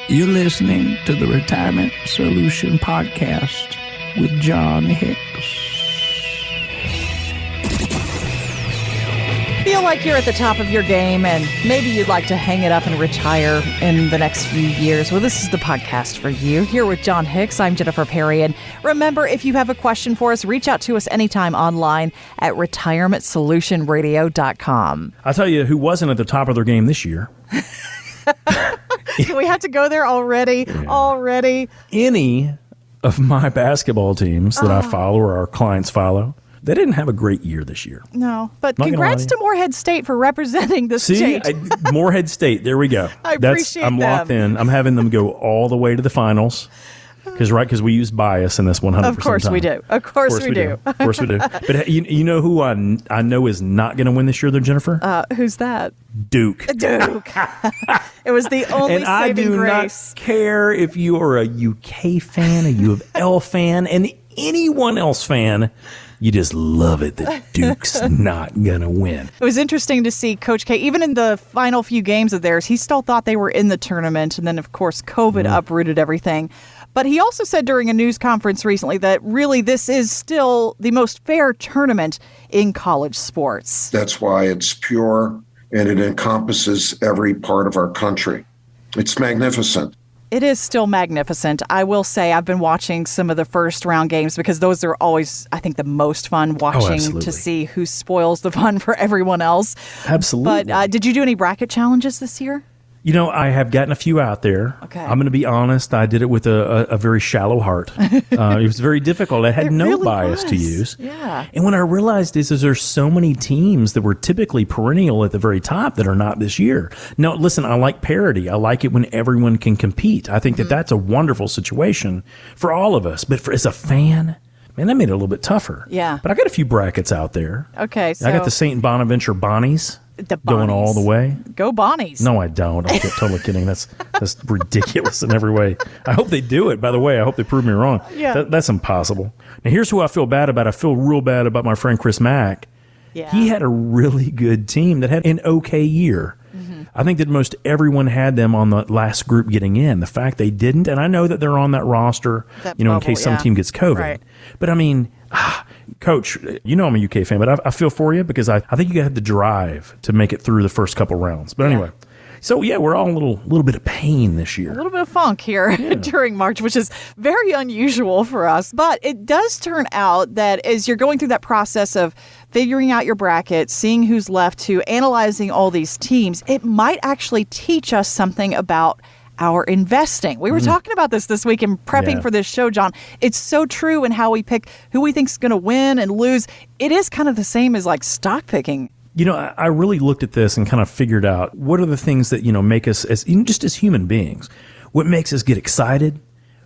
You're listening to the Retirement Solution Podcast with John Hicks. Feel like you're at the top of your game and maybe you'd like to hang it up and retire in the next few years. Well, this is the podcast for you. Here with John Hicks, I'm Jennifer Perry. And remember, if you have a question for us, reach out to us anytime online at retirementsolutionradio.com. I'll tell you who wasn't at the top of their game this year. We have to go there already. Yeah. Already. Any of my basketball teams that I follow or our clients follow, they didn't have a great year this year. No, but congrats to Morehead State for representing the state. Morehead State, there we go. I appreciate that. I'm locked in. I'm having them go all the way to the finals. Because we use bias in this 100% Of course we do. Of course we do. Of course we do. But you know who I know is not going to win this year, though, Jennifer? Who's that? Duke. It was the only and I saving do grace. Not care if you are a UK fan, a U of L fan, and anyone else fan. You just love it that Duke's not going to win. It was interesting to see Coach K, even in the final few games of theirs, he still thought they were in the tournament. And then, of course, COVID uprooted everything. But he also said during a news conference recently that really this is still the most fair tournament in college sports. That's why it's pure and it encompasses every part of our country. It's magnificent. It is still magnificent. I will say I've been watching some of the first round games because those are always, I think, the most fun watching to see who spoils the fun for everyone else. Absolutely. But did you do any bracket challenges this year? You know, I have gotten a few out there. Okay. I'm going to be honest. I did it with a very shallow heart. It was very difficult. I had no really bias was. to use. Yeah. And what I realized is there's so many teams that were typically perennial at the very top that are not this year. Now, listen, I like parity. I like it when everyone can compete. I think that that's a wonderful situation for all of us. But as a fan, man, that made it a little bit tougher. Yeah. But I got a few brackets out there. Okay. So I got the St. Bonaventure Bonnies. The going all the way. Go Bonnies. No, I don't. I'm totally kidding. That's ridiculous in every way. I hope they do it, by the way. I hope they prove me wrong. Yeah. That's impossible. Now, here's who I feel bad about. I feel real bad about my friend Chris Mack. Yeah. He had a really good team that had an okay year. I think that most everyone had them on the last group getting in. The fact they didn't, and I know that they're on that roster, in case some team gets COVID. Right. But I mean, Coach, you know I'm a UK fan, but I feel for you because I think you had the drive to make it through the first couple rounds. But anyway, so yeah, we're all a little bit of pain this year. A little bit of funk here during March, which is very unusual for us. But it does turn out that as you're going through that process of figuring out your bracket, seeing who's left, to analyzing all these teams, it might actually teach us something about our investing. We were talking about this week in prepping for this show, John. It's so true in how we pick who we think is going to win and lose. It is kind of the same as like stock picking. You know, I really looked at this and kind of figured out what are the things that, make us as human beings, what makes us get excited,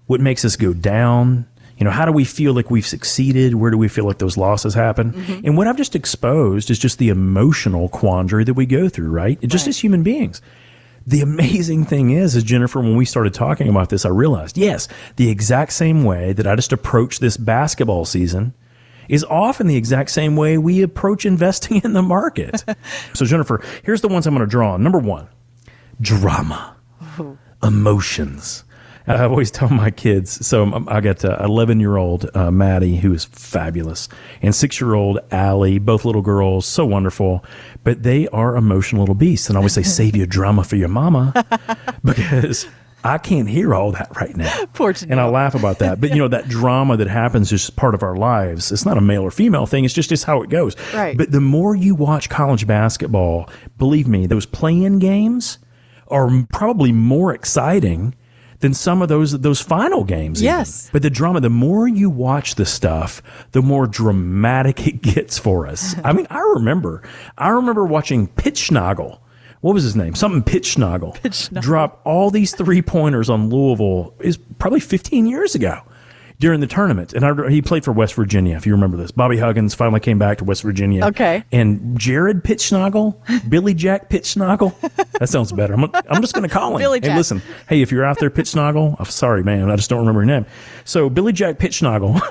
what makes us go down. How do we feel like we've succeeded? Where do we feel like those losses happen? And what I've just exposed is just the emotional quandary that we go through, right? Just as human beings. The amazing thing is Jennifer, when we started talking about this, I realized, yes, the exact same way that I just approach this basketball season is often the exact same way we approach investing in the market. So, Jennifer, here's the ones I'm going to draw on. Number one, drama, emotions. I always tell my kids, so I got 11-year-old Maddie, who is fabulous, and 6-year-old Allie, both little girls, so wonderful, but they are emotional little beasts. And I always say, save your drama for your mama, because I can't hear all that right now. Poor Janelle. And I laugh about that. But, that drama that happens is just part of our lives. It's not a male or female thing. It's just how it goes. Right. But the more you watch college basketball, believe me, those play-in games are probably more exciting than some of those final games. Yes. Even. But the drama, the more you watch the stuff, the more dramatic it gets for us. I mean, I remember watching Pitchnoggle. What was his name? Something Pitchnoggle. Drop all these 3-pointers on Louisville is probably 15 years ago during the tournament. And he played for West Virginia, if you remember this. Bobby Huggins finally came back to West Virginia. Okay. And Jared Pitchnoggle, Billy Jack Pitchnoggle. That sounds better. I'm just going to call him. Billy Jack. Hey, listen. Hey, if you're out there, Pitchnoggle, I'm sorry, man. I just don't remember your name. So Billy Jack Pitchnoggle,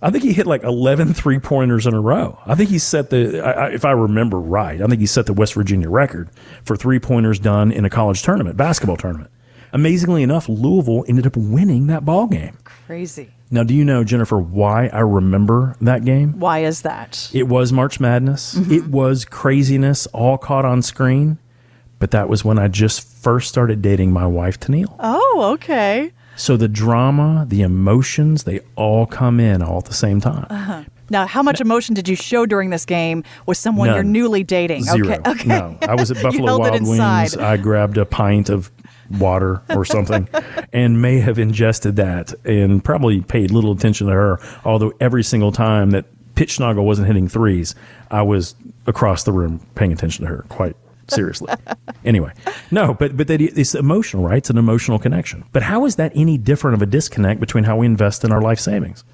I think he hit like 11 3-pointers in a row. I think he set if I remember right, I think he set the West Virginia record for 3-pointers done in a college tournament, basketball tournament. Amazingly enough, Louisville ended up winning that ball game. Crazy. Now, do you know, Jennifer, why I remember that game? Why is that? It was March Madness. Mm-hmm. It was craziness, all caught on screen. But that was when I just first started dating my wife, Tennille. Oh, okay. So the drama, the emotions, they all come in all at the same time. Now, how much emotion did you show during this game with someone you're None. newly dating? Zero. Okay. No, I was at You Buffalo held it Wild inside. Wings. I grabbed a pint of water or something and may have ingested that and probably paid little attention to her. Although every single time that Pitchnoggle wasn't hitting threes, I was across the room paying attention to her quite seriously. Anyway, no, but it's emotional, right? It's an emotional connection. But how is that any different of a disconnect between how we invest in our life savings?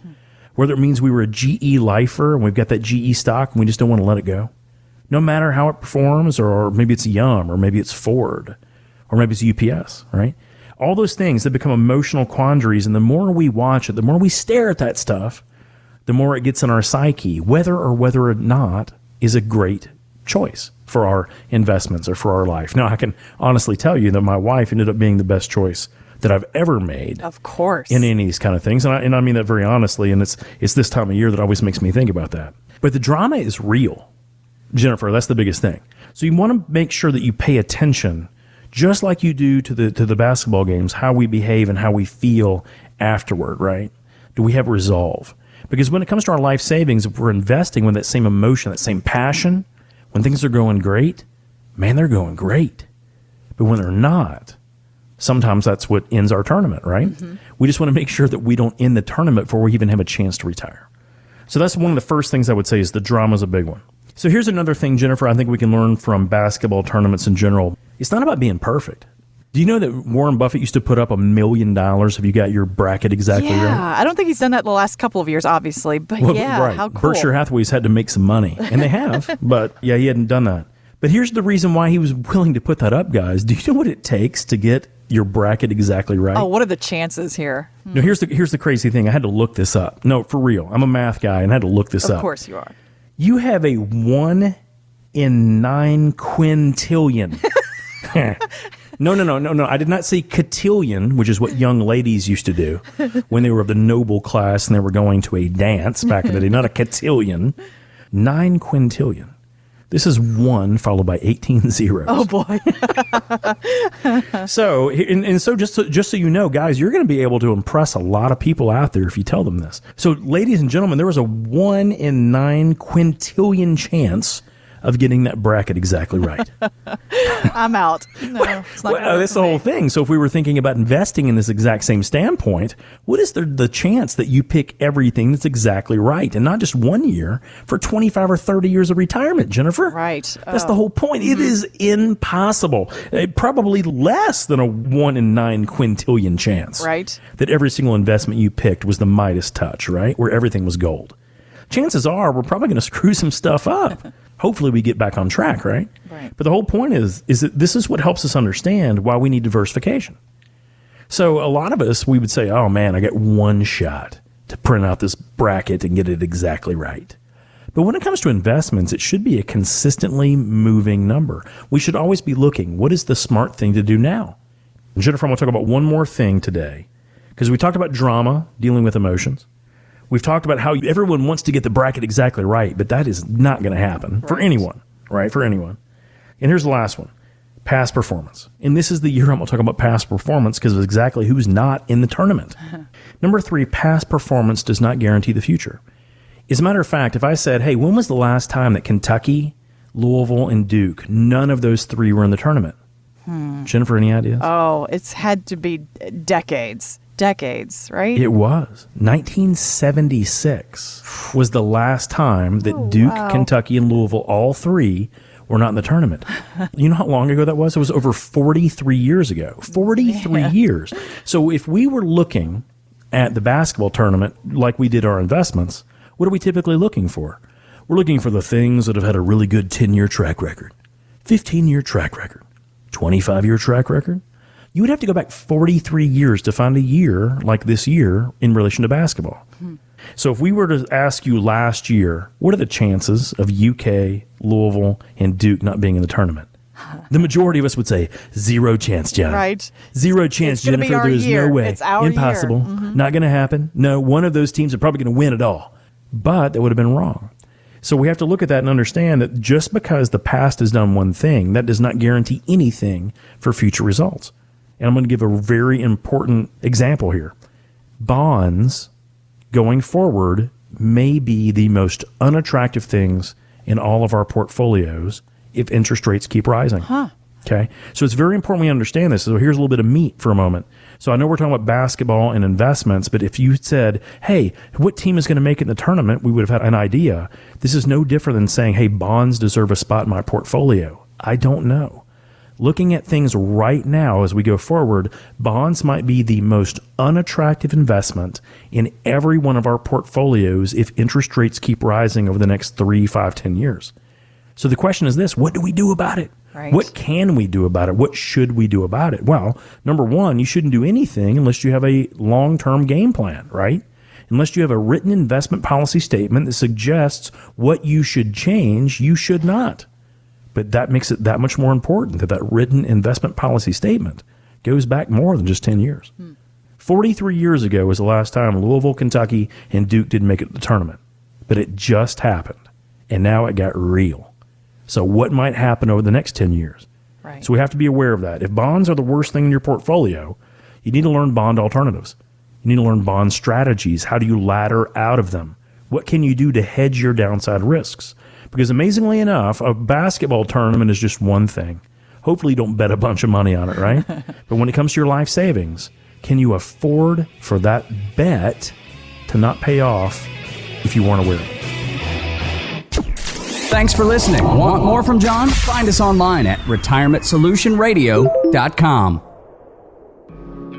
Whether it means we were a GE lifer and we've got that GE stock and we just don't want to let it go. No matter how it performs, or maybe it's Yum, or maybe it's Ford, or maybe it's UPS, right? All those things that become emotional quandaries, and the more we watch it, the more we stare at that stuff, the more it gets in our psyche, whether or not is a great choice for our investments or for our life. Now, I can honestly tell you that my wife ended up being the best choice that I've ever made. Of course. In any of these kind of things. And I mean that very honestly, and it's this time of year that always makes me think about that. But the drama is real, Jennifer. That's the biggest thing. So you want to make sure that you pay attention, just like you do to the basketball games, how we behave and how we feel afterward, right? Do we have resolve? Because when it comes to our life savings, if we're investing with that same emotion, that same passion, when things are going great, man, they're going great. But when they're not, sometimes that's what ends our tournament, right? Mm-hmm. We just want to make sure that we don't end the tournament before we even have a chance to retire. So that's one of the first things I would say is the drama is a big one. So here's another thing, Jennifer, I think we can learn from basketball tournaments in general. It's not about being perfect. Do you know that Warren Buffett used to put up $1 million if you got your bracket exactly right? Yeah, I don't think he's done that the last couple of years, obviously. But Right. How cool. Berkshire Hathaway's had to make some money, and they have. But yeah, he hadn't done that. But here's the reason why he was willing to put that up, guys. Do you know what it takes to get your bracket exactly right? Oh, what are the chances here? No, here's the crazy thing. I had to look this up. No, for real. I'm a math guy, and I had to look this up. Of course you are. You have a 1 in 9 quintillion. No. I did not say cotillion, which is what young ladies used to do when they were of the noble class and they were going to a dance back in the day. Not a cotillion. 9 quintillion. This is 1 followed by 18 zeros. Oh, boy. So, so just so you know, guys, you're going to be able to impress a lot of people out there if you tell them this. So, ladies and gentlemen, there was a 1 in 9 quintillion chance of getting that bracket exactly right. I'm out. No, it's not Well, that's the whole thing. So if we were thinking about investing in this exact same standpoint, what is the chance that you pick everything that's exactly right and not just 1 year for 25 or 30 years of retirement, Jennifer? Right. That's the whole point. It is impossible. Probably less than a 1 in 9 quintillion chance. Right. That every single investment you picked was the Midas touch, right? Where everything was gold. Chances are we're probably going to screw some stuff up. Hopefully we get back on track, right? Right. But the whole point is that this is what helps us understand why we need diversification. So a lot of us, we would say, oh man, I got one shot to print out this bracket and get it exactly right. But when it comes to investments, it should be a consistently moving number. We should always be looking, what is the smart thing to do now? And Jennifer, I'm going to talk about one more thing today, because we talked about drama, dealing with emotions. We've talked about how everyone wants to get the bracket exactly right, but that is not going to happen for anyone, right? For anyone. And here's the last one, past performance. And this is the year I'm going to talk about past performance because of exactly who's not in the tournament. Number 3, past performance does not guarantee the future. As a matter of fact, if I said, hey, when was the last time that Kentucky, Louisville, and Duke, none of those 3 were in the tournament? Jennifer, any ideas? Oh, it's had to be decades. Decades, right? It was. 1976 was the last time that Duke, Kentucky, and Louisville, all 3, were not in the tournament. You know how long ago that was? It was over 43 years ago. 43 years. So if we were looking at the basketball tournament like we did our investments, what are we typically looking for? We're looking for the things that have had a really good 10-year track record, 15-year track record, 25-year track record. You would have to go back 43 years to find a year like this year in relation to basketball. So if we were to ask you last year, what are the chances of UK, Louisville, and Duke not being in the tournament? The majority of us would say, 0 chance, John. Right. 0 chance, It's gonna be Jennifer. our There's year. no way. It's our Impossible. year. Mm-hmm. Not going to happen. No, one of those teams are probably going to win it all. But that would have been wrong. So we have to look at that and understand that just because the past has done one thing, that does not guarantee anything for future results. And I'm going to give a very important example here. Bonds going forward may be the most unattractive things in all of our portfolios if interest rates keep rising. Okay. So it's very important we understand this. So here's a little bit of meat for a moment. So I know we're talking about basketball and investments, but if you said, hey, what team is going to make it in the tournament, we would have had an idea. This is no different than saying, hey, bonds deserve a spot in my portfolio. I don't know. Looking at things right now as we go forward, bonds might be the most unattractive investment in every one of our portfolios if interest rates keep rising over the next 3, 5, 10 years. So the question is this, what do we do about it? Right. What can we do about it? What should we do about it? Well, number one, you shouldn't do anything unless you have a long-term game plan, right? Unless you have a written investment policy statement that suggests what you should change, you should not. But that makes it that much more important that that written investment policy statement goes back more than just 10 years. 43 years ago was the last time Louisville, Kentucky, and Duke didn't make it to the tournament. But it just happened. And now it got real. So what might happen over the next 10 years? Right. So we have to be aware of that. If bonds are the worst thing in your portfolio, you need to learn bond alternatives. You need to learn bond strategies. How do you ladder out of them? What can you do to hedge your downside risks? Because amazingly enough, a basketball tournament is just one thing. Hopefully you don't bet a bunch of money on it, right? But when it comes to your life savings, can you afford for that bet to not pay off if you weren't aware of it? Thanks for listening. Want more from John? Find us online at retirementsolutionradio.com.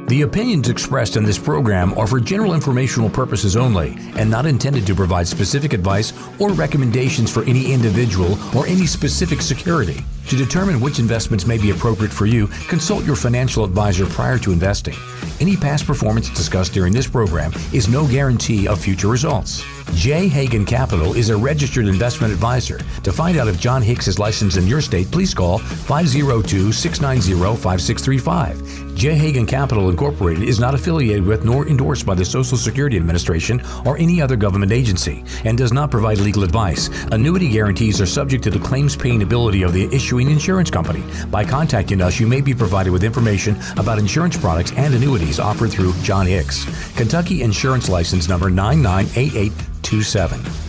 The opinions expressed in this program are for general informational purposes only and not intended to provide specific advice or recommendations for any individual or any specific security. To determine which investments may be appropriate for you, consult your financial advisor prior to investing. Any past performance discussed during this program is no guarantee of future results. J. Hagan Capital is a registered investment advisor. To find out if John Hicks is licensed in your state, please call 502-690-5635. J. Hagan Capital Incorporated is not affiliated with nor endorsed by the Social Security Administration or any other government agency and does not provide legal advice. Annuity guarantees are subject to the claims paying ability of the issuing insurance company. By contacting us, you may be provided with information about insurance products and annuities offered through John Hicks. Kentucky Insurance License Number 998827.